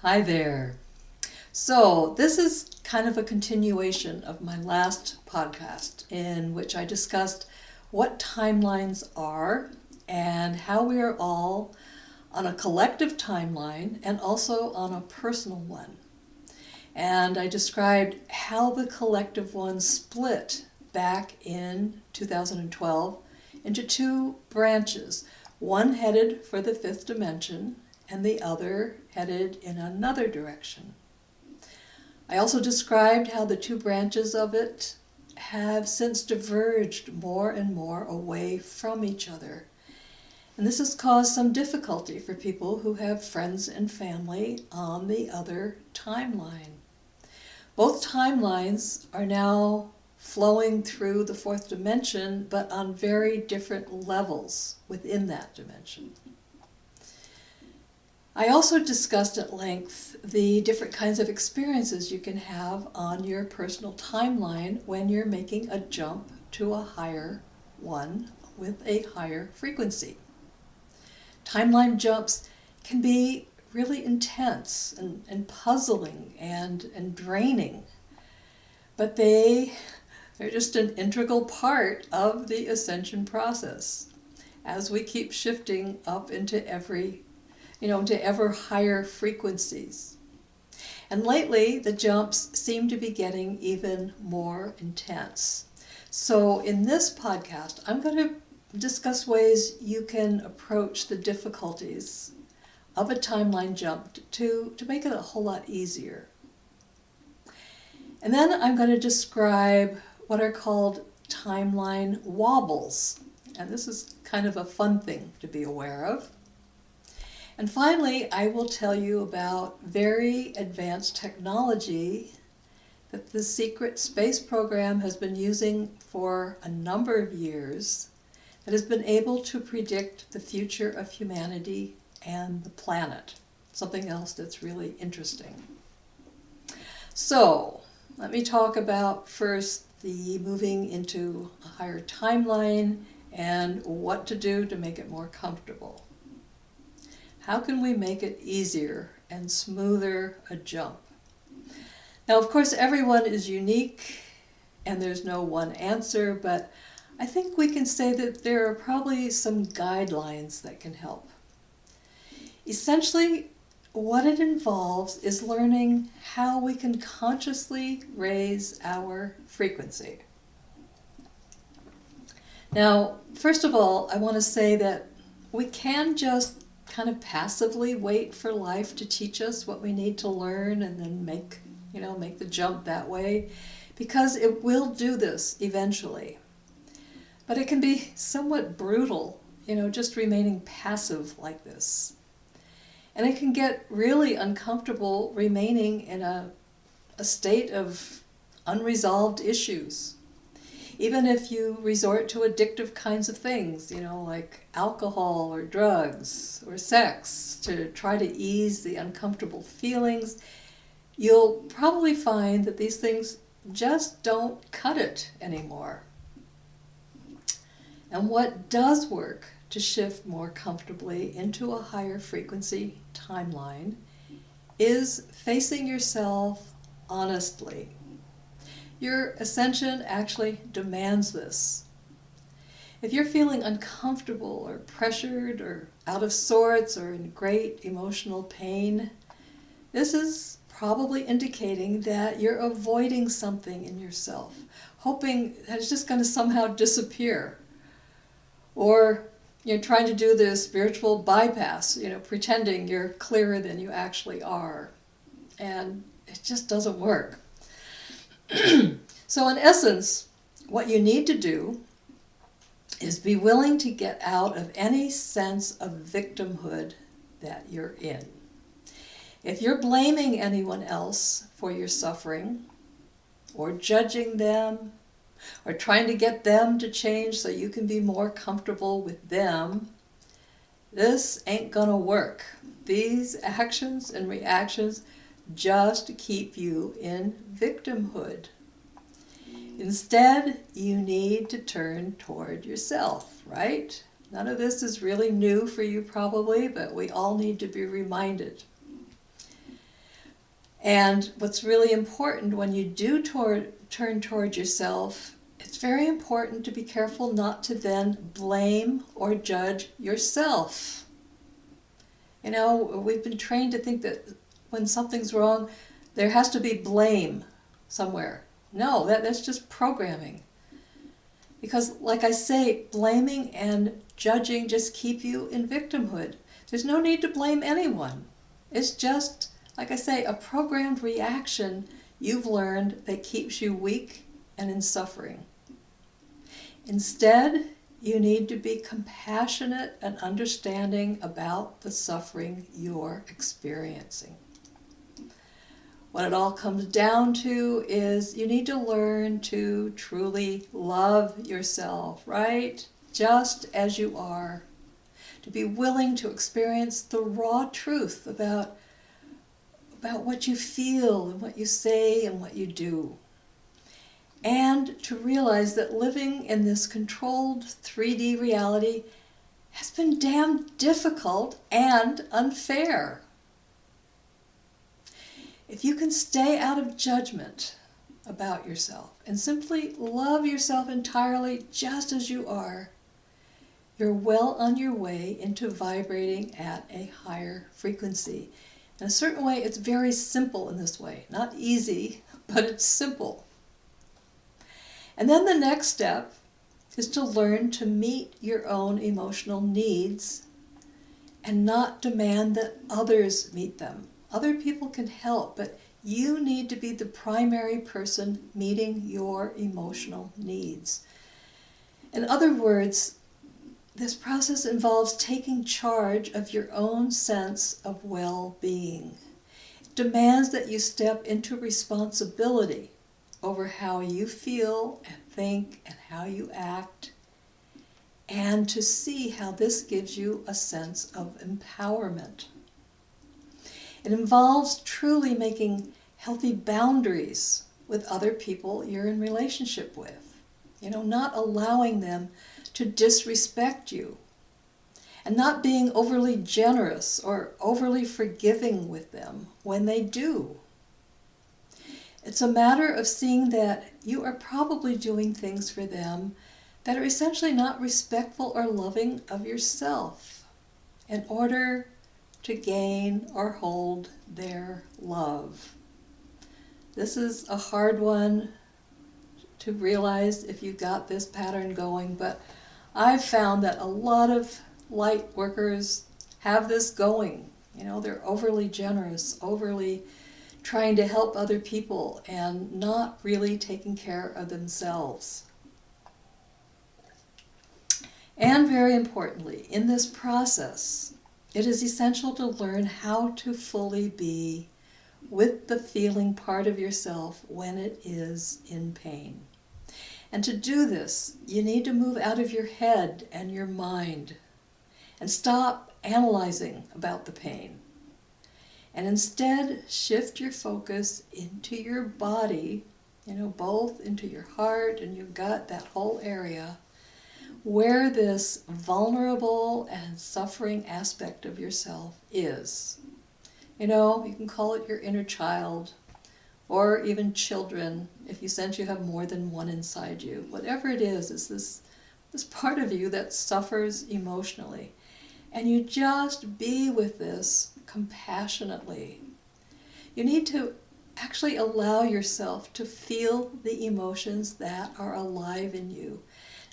Hi there. So, this is kind of a continuation of my last podcast in which I discussed what timelines are and how we are all on a collective timeline and also on a personal one. And I described how the collective one split back in 2012 into two branches, one headed for the fifth dimension and the other headed in another direction. I also described how the two branches of it have since diverged more and more away from each other. And this has caused some difficulty for people who have friends and family on the other timeline. Both timelines are now flowing through the fourth dimension, but on very different levels within that dimension. I also discussed at length the different kinds of experiences you can have on your personal timeline when you're making a jump to a higher one with a higher frequency. Timeline jumps can be really intense and puzzling and draining, but they're just an integral part of the ascension process as we keep shifting up into to ever higher frequencies. And lately, the jumps seem to be getting even more intense. So in this podcast, I'm going to discuss ways you can approach the difficulties of a timeline jump to make it a whole lot easier. And then I'm going to describe what are called timeline wobbles. And this is kind of a fun thing to be aware of. And finally, I will tell you about very advanced technology that the secret space program has been using for a number of years that has been able to predict the future of humanity and the planet. Something else that's really interesting. So, let me talk about first the moving into a higher timeline and what to do to make it more comfortable. How can we make it easier and smoother a jump? Now, of course, everyone is unique and there's no one answer, but I think we can say that there are probably some guidelines that can help. Essentially, what it involves is learning how we can consciously raise our frequency. Now, first of all, I want to say that we can just kind of passively wait for life to teach us what we need to learn and then make the jump that way, because it will do this eventually. But it can be somewhat brutal, just remaining passive like this. And it can get really uncomfortable remaining in a state of unresolved issues. Even if you resort to addictive kinds of things, like alcohol or drugs or sex to try to ease the uncomfortable feelings, you'll probably find that these things just don't cut it anymore. And what does work to shift more comfortably into a higher frequency timeline is facing yourself honestly. Your ascension actually demands this. If you're feeling uncomfortable or pressured or out of sorts or in great emotional pain, this is probably indicating that you're avoiding something in yourself, hoping that it's just going to somehow disappear. Or you're trying to do this spiritual bypass, pretending you're clearer than you actually are. And it just doesn't work. So in essence, what you need to do is be willing to get out of any sense of victimhood that you're in. If you're blaming anyone else for your suffering, or judging them, or trying to get them to change so you can be more comfortable with them, this ain't gonna work. These actions and reactions just keep you in victimhood. Instead, you need to turn toward yourself, right? None of this is really new for you probably, but we all need to be reminded. And what's really important when you do turn toward yourself, it's very important to be careful not to then blame or judge yourself. You know, we've been trained to think that when something's wrong, there has to be blame somewhere. No, that's just programming. Because, like I say, blaming and judging just keep you in victimhood. There's no need to blame anyone. It's just, like I say, a programmed reaction you've learned that keeps you weak and in suffering. Instead, you need to be compassionate and understanding about the suffering you're experiencing. What it all comes down to is you need to learn to truly love yourself, right? Just as you are. To be willing to experience the raw truth about what you feel and what you say and what you do. And to realize that living in this controlled 3D reality has been damn difficult and unfair. If you can stay out of judgment about yourself and simply love yourself entirely just as you are, you're well on your way into vibrating at a higher frequency. In a certain way, it's very simple in this way. Not easy, but it's simple. And then the next step is to learn to meet your own emotional needs and not demand that others meet them. Other people can help, but you need to be the primary person meeting your emotional needs. In other words, this process involves taking charge of your own sense of well-being. It demands that you step into responsibility over how you feel and think and how you act, and to see how this gives you a sense of empowerment. It involves truly making healthy boundaries with other people you're in relationship with. You know, not allowing them to disrespect you, and not being overly generous or overly forgiving with them when they do. It's a matter of seeing that you are probably doing things for them that are essentially not respectful or loving of yourself in order to gain or hold their love. This is a hard one to realize if you've got this pattern going, but I've found that a lot of light workers have this going. You know, they're overly generous, overly trying to help other people and not really taking care of themselves. And very importantly, in this process, it is essential to learn how to fully be with the feeling part of yourself when it is in pain. And to do this, you need to move out of your head and your mind and stop analyzing about the pain. And instead, shift your focus into your body, you know, both into your heart and your gut, that whole area, where this vulnerable and suffering aspect of yourself is. You know, you can call it your inner child, or even children, if you sense you have more than one inside you. Whatever it is this part of you that suffers emotionally. And you just be with this compassionately. You need to actually allow yourself to feel the emotions that are alive in you.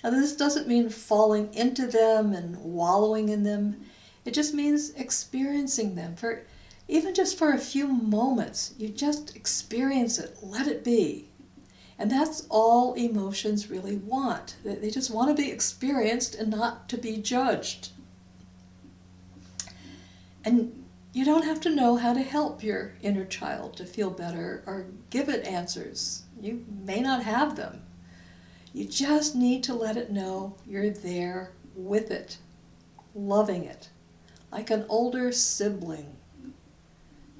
Now, this doesn't mean falling into them and wallowing in them. It just means experiencing them for even just for a few moments. You just experience it, let it be. And that's all emotions really want. They just want to be experienced and not to be judged. And you don't have to know how to help your inner child to feel better or give it answers. You may not have them. You just need to let it know you're there with it, loving it, like an older sibling,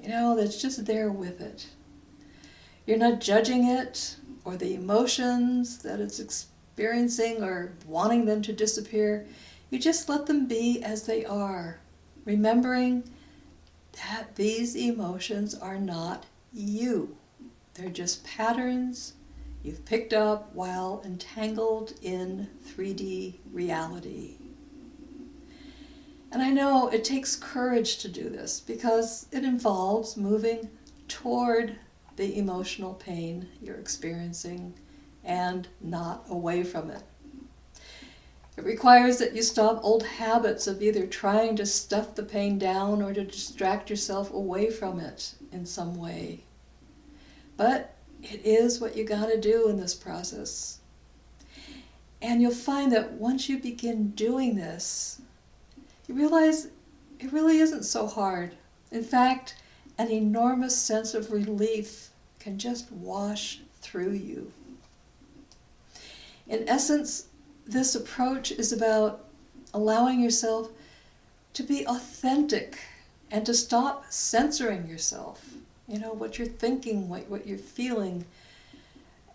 you know, that's just there with it. You're not judging it or the emotions that it's experiencing or wanting them to disappear. You just let them be as they are, remembering that these emotions are not you. They're just patterns you've picked up while entangled in 3D reality. And I know it takes courage to do this because it involves moving toward the emotional pain you're experiencing and not away from it. It requires that you stop old habits of either trying to stuff the pain down or to distract yourself away from it in some way. But it is what you gotta do in this process. And you'll find that once you begin doing this, you realize it really isn't so hard. In fact, an enormous sense of relief can just wash through you. In essence, this approach is about allowing yourself to be authentic and to stop censoring yourself. You know, what you're thinking, what you're feeling.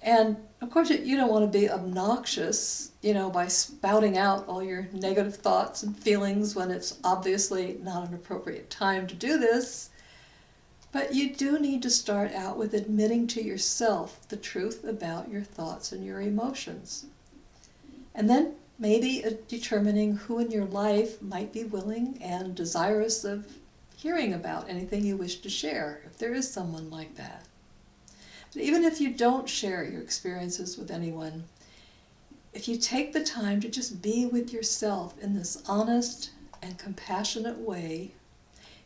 And of course, you don't want to be obnoxious, by spouting out all your negative thoughts and feelings when it's obviously not an appropriate time to do this. But you do need to start out with admitting to yourself the truth about your thoughts and your emotions. And then maybe determining who in your life might be willing and desirous of hearing about anything you wish to share, if there is someone like that. But even if you don't share your experiences with anyone, if you take the time to just be with yourself in this honest and compassionate way,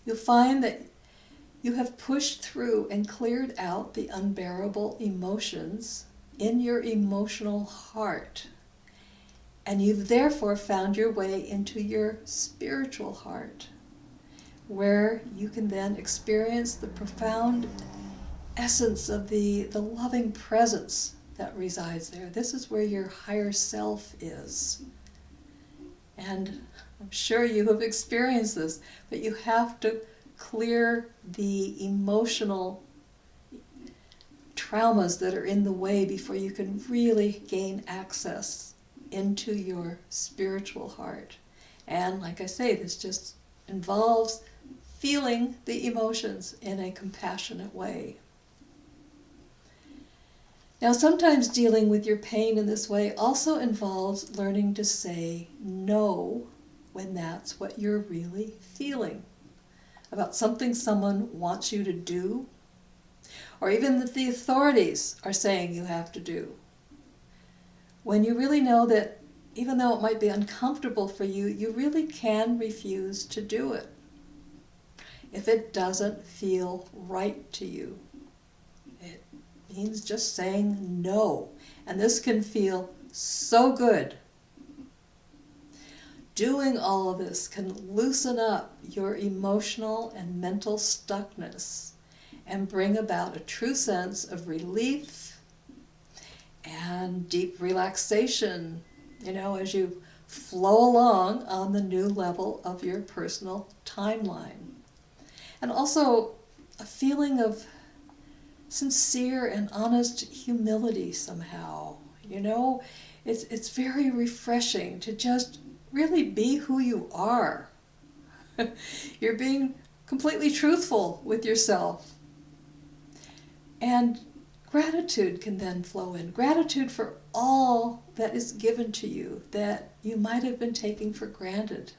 you'll find that you have pushed through and cleared out the unbearable emotions in your emotional heart. And you've therefore found your way into your spiritual heart, where you can then experience the profound essence of the loving presence that resides there. This is where your higher self is. And I'm sure you have experienced this, but you have to clear the emotional traumas that are in the way before you can really gain access into your spiritual heart. And like I say, this just involves feeling the emotions in a compassionate way. Now, sometimes dealing with your pain in this way also involves learning to say no when that's what you're really feeling about something someone wants you to do, or even that the authorities are saying you have to do. When you really know that even though it might be uncomfortable for you, you really can refuse to do it if it doesn't feel right to you. It means just saying no. And this can feel so good. Doing all of this can loosen up your emotional and mental stuckness and bring about a true sense of relief and deep relaxation, as you flow along on the new level of your personal timeline. And also a feeling of sincere and honest humility somehow. It's very refreshing to just really be who you are. You're being completely truthful with yourself. And gratitude can then flow in. Gratitude for all that is given to you that you might have been taking for granted.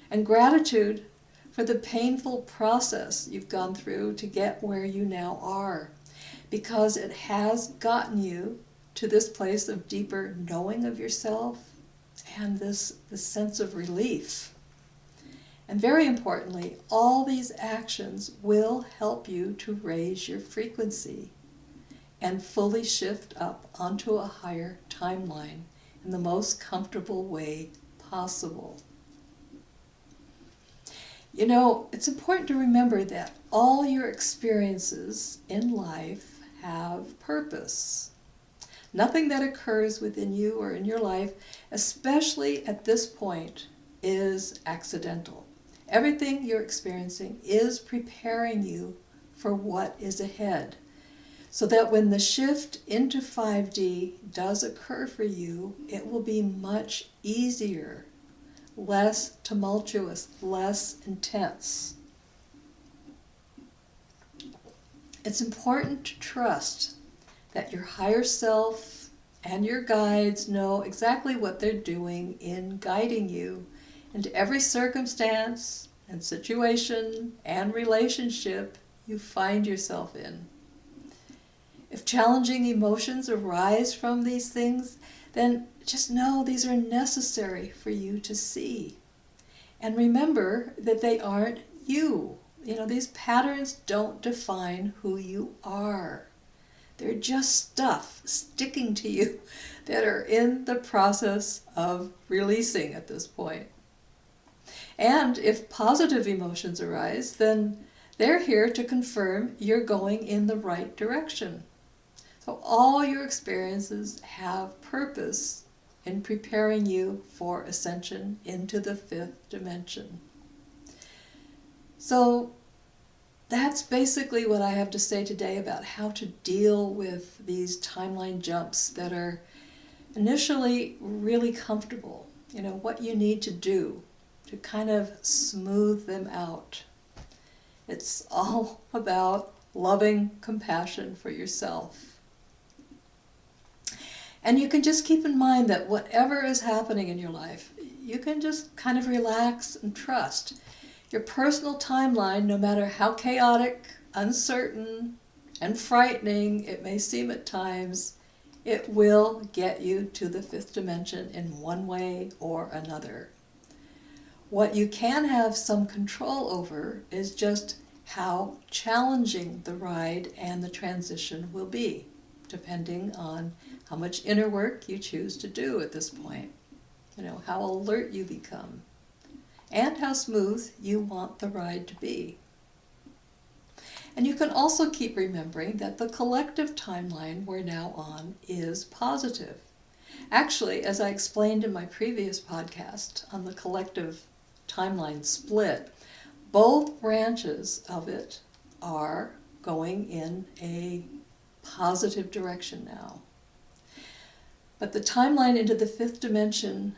And gratitude for the painful process you've gone through to get where you now are, because it has gotten you to this place of deeper knowing of yourself and this sense of relief. And very importantly, all these actions will help you to raise your frequency and fully shift up onto a higher timeline in the most comfortable way possible. It's important to remember that all your experiences in life have purpose. Nothing that occurs within you or in your life, especially at this point, is accidental. Everything you're experiencing is preparing you for what is ahead, so that when the shift into 5D does occur for you, it will be much easier, less tumultuous, less intense. It's important to trust that your higher self and your guides know exactly what they're doing in guiding you into every circumstance and situation and relationship you find yourself in. If challenging emotions arise from these things, then just know these are necessary for you to see. And remember that they aren't you. These patterns don't define who you are. They're just stuff sticking to you that are in the process of releasing at this point. And if positive emotions arise, then they're here to confirm you're going in the right direction. So all your experiences have purpose in preparing you for ascension into the fifth dimension. So that's basically what I have to say today about how to deal with these timeline jumps that are initially really comfortable. What you need to do to kind of smooth them out. It's all about loving compassion for yourself. And you can just keep in mind that whatever is happening in your life, you can just kind of relax and trust. Your personal timeline, no matter how chaotic, uncertain, and frightening it may seem at times, it will get you to the fifth dimension in one way or another. What you can have some control over is just how challenging the ride and the transition will be, depending on how much inner work you choose to do at this point. How alert you become, and how smooth you want the ride to be. And you can also keep remembering that the collective timeline we're now on is positive. Actually, as I explained in my previous podcast on the collective timeline split, both branches of it are going in a positive direction now. But the timeline into the fifth dimension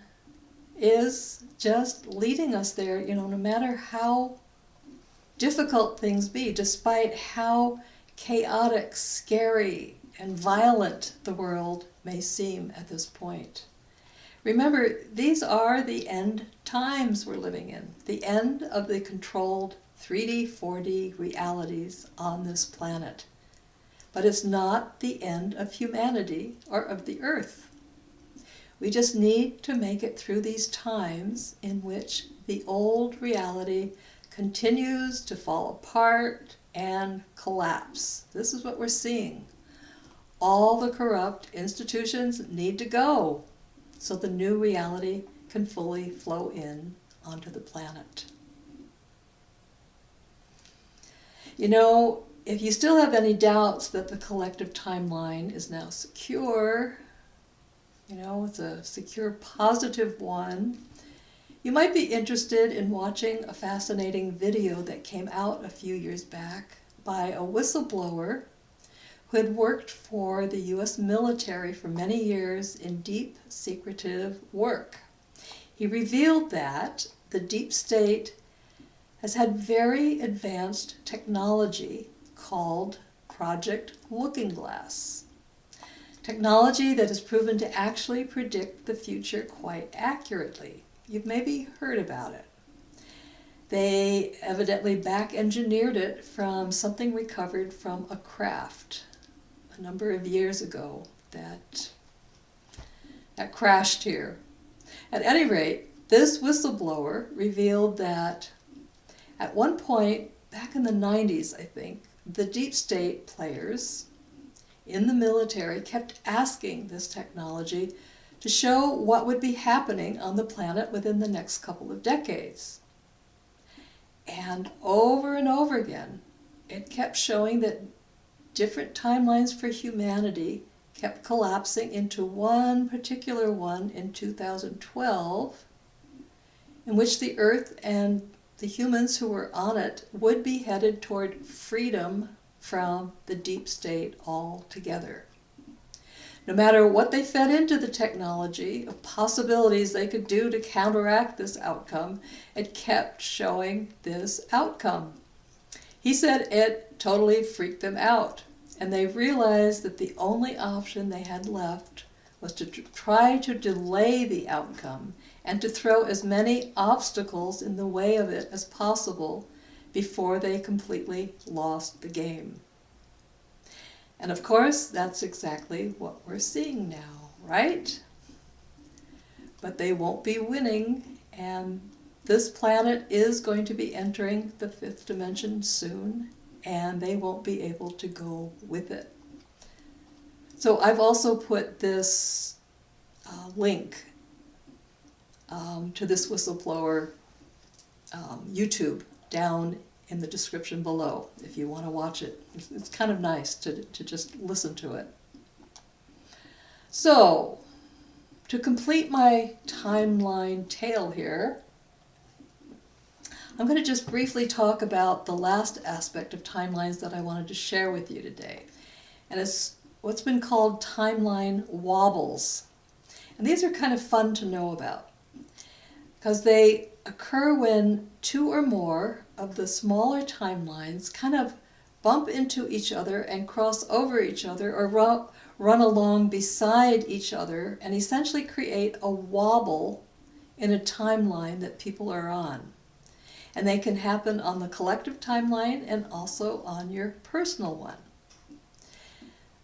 is just leading us there, no matter how difficult things be, despite how chaotic, scary, and violent the world may seem at this point. Remember, these are the end times we're living in, the end of the controlled 3D, 4D realities on this planet. But it's not the end of humanity or of the earth. We just need to make it through these times in which the old reality continues to fall apart and collapse. This is what we're seeing. All the corrupt institutions need to go so the new reality can fully flow in onto the planet. If you still have any doubts that the collective timeline is now secure, it's a secure, positive one, you might be interested in watching a fascinating video that came out a few years back by a whistleblower who had worked for the U.S. military for many years in deep, secretive work. He revealed that the deep state has had very advanced technology called Project Looking Glass. Technology that has proven to actually predict the future quite accurately. You've maybe heard about it. They evidently back-engineered it from something recovered from a craft a number of years ago that crashed here. At any rate, this whistleblower revealed that at one point, back in the 90s, I think, the deep state players in the military kept asking this technology to show what would be happening on the planet within the next couple of decades. And over again, it kept showing that different timelines for humanity kept collapsing into one particular one in 2012, in which the Earth and the humans who were on it would be headed toward freedom from the deep state altogether. No matter what they fed into the technology of possibilities they could do to counteract this outcome, it kept showing this outcome. He said it totally freaked them out. And they realized that the only option they had left was to try to delay the outcome and to throw as many obstacles in the way of it as possible before they completely lost the game. And of course, that's exactly what we're seeing now, right? But they won't be winning, and this planet is going to be entering the fifth dimension soon, and they won't be able to go with it. So I've also put this link to this whistleblower YouTube down in the description below if you want to watch it. It's kind of nice to just listen to it. So, to complete my timeline tale here, I'm going to just briefly talk about the last aspect of timelines that I wanted to share with you today. And it's what's been called timeline wobbles. And these are kind of fun to know about because they occur when two or more of the smaller timelines kind of bump into each other and cross over each other or run along beside each other and essentially create a wobble in a timeline that people are on. And they can happen on the collective timeline and also on your personal one.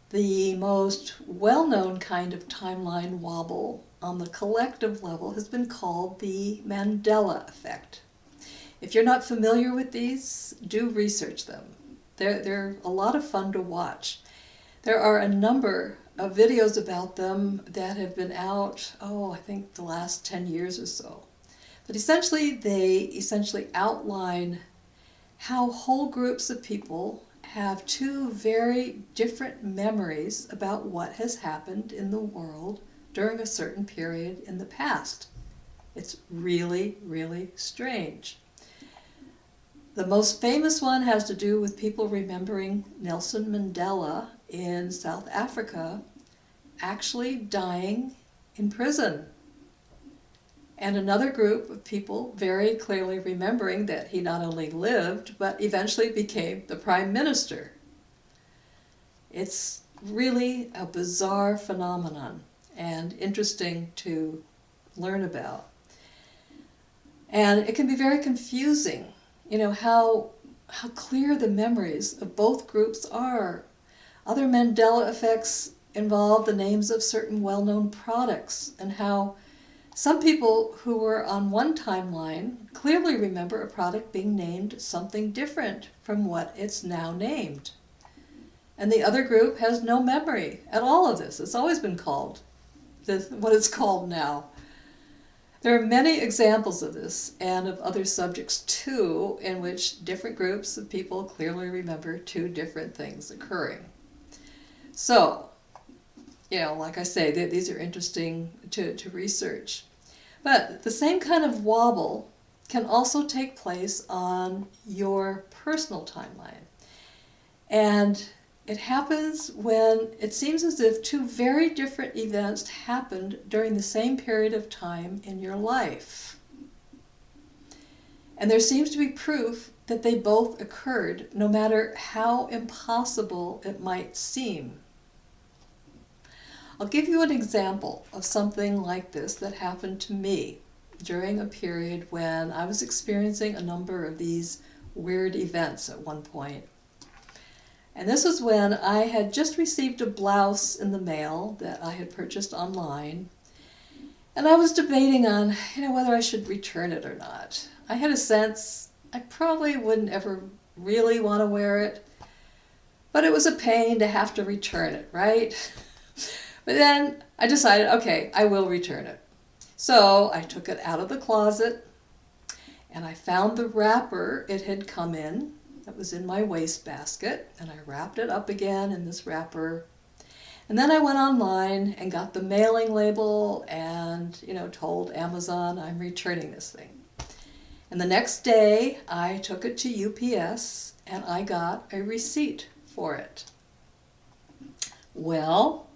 The most well-known kind of timeline wobble on the collective level has been called the Mandela effect. If you're not familiar with these, do research them. They're a lot of fun to watch. There are a number of videos about them that have been out, I think the last 10 years or so. But essentially, they outline how whole groups of people have two very different memories about what has happened in the world during a certain period in the past. It's really, really strange. The most famous one has to do with people remembering Nelson Mandela in South Africa actually dying in prison. And another group of people very clearly remembering that he not only lived, but eventually became the prime minister. It's really a bizarre phenomenon and interesting to learn about. And it can be very confusing, how clear the memories of both groups are. Other Mandela effects involve the names of certain well-known products and how some people who were on one timeline clearly remember a product being named something different from what it's now named. And the other group has no memory at all of this. It's always been called what it's called now. There are many examples of this and of other subjects too, in which different groups of people clearly remember two different things occurring. So, like I say, these are interesting to research. But the same kind of wobble can also take place on your personal timeline. And it happens when it seems as if two very different events happened during the same period of time in your life. And there seems to be proof that they both occurred, no matter how impossible it might seem. I'll give you an example of something like this that happened to me during a period when I was experiencing a number of these weird events at one point. And this was when I had just received a blouse in the mail that I had purchased online. And I was debating on, whether I should return it or not. I had a sense I probably wouldn't ever really want to wear it, but it was a pain to have to return it, right? But then I decided, okay, I will return it. So I took it out of the closet and I found the wrapper it had come in. That was in my wastebasket, and I wrapped it up again in this wrapper. And then I went online and got the mailing label and, told Amazon I'm returning this thing. And the next day I took it to UPS and I got a receipt for it. Well,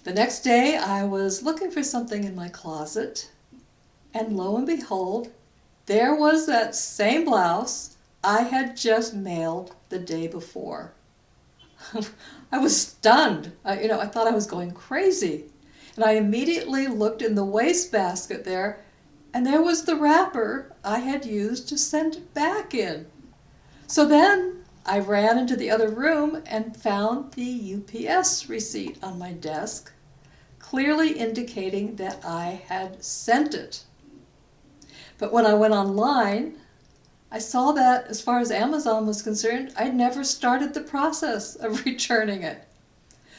the next day I was looking for something in my closet, and lo and behold, there was that same blouse I had just mailed the day before. I was stunned. I thought I was going crazy. And I immediately looked in the wastebasket there, and there was the wrapper I had used to send it back in. So then I ran into the other room and found the UPS receipt on my desk, clearly indicating that I had sent it. But when I went online, I saw that as far as Amazon was concerned, I'd never started the process of returning it.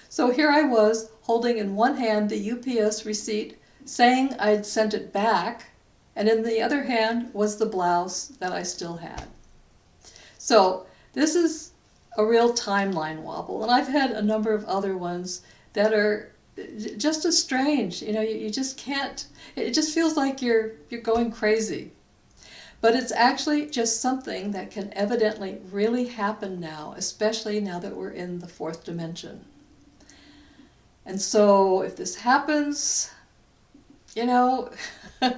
So here I was, holding in one hand the UPS receipt, saying I'd sent it back, and in the other hand was the blouse that I still had. So this is a real timeline wobble, and I've had a number of other ones that are just as strange. You just can't, it just feels like you're going crazy. But it's actually just something that can evidently really happen now, especially now that we're in the fourth dimension. And so if this happens, they're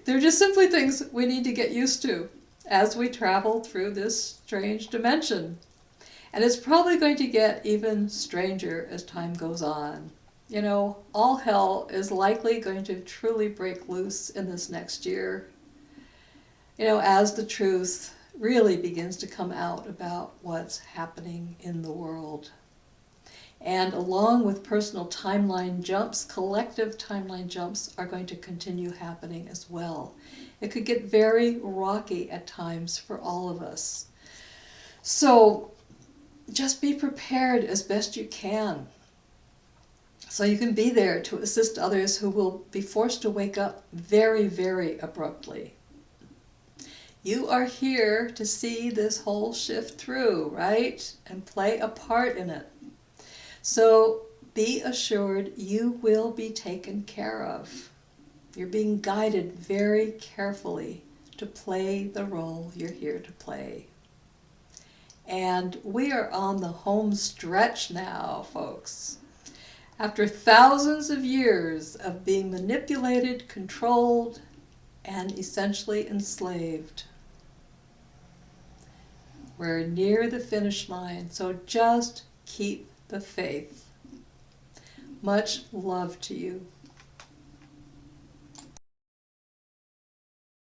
just simply things we need to get used to as we travel through this strange dimension. And it's probably going to get even stranger as time goes on. All hell is likely going to truly break loose in this next year, as the truth really begins to come out about what's happening in the world. And along with personal timeline jumps, collective timeline jumps are going to continue happening as well. It could get very rocky at times for all of us. So just be prepared as best you can, so you can be there to assist others who will be forced to wake up very, very abruptly. You are here to see this whole shift through, right? And play a part in it. So be assured you will be taken care of. You're being guided very carefully to play the role you're here to play. And we are on the home stretch now, folks. After thousands of years of being manipulated, controlled, and essentially enslaved, we're near the finish line, so just keep the faith. Much love to you.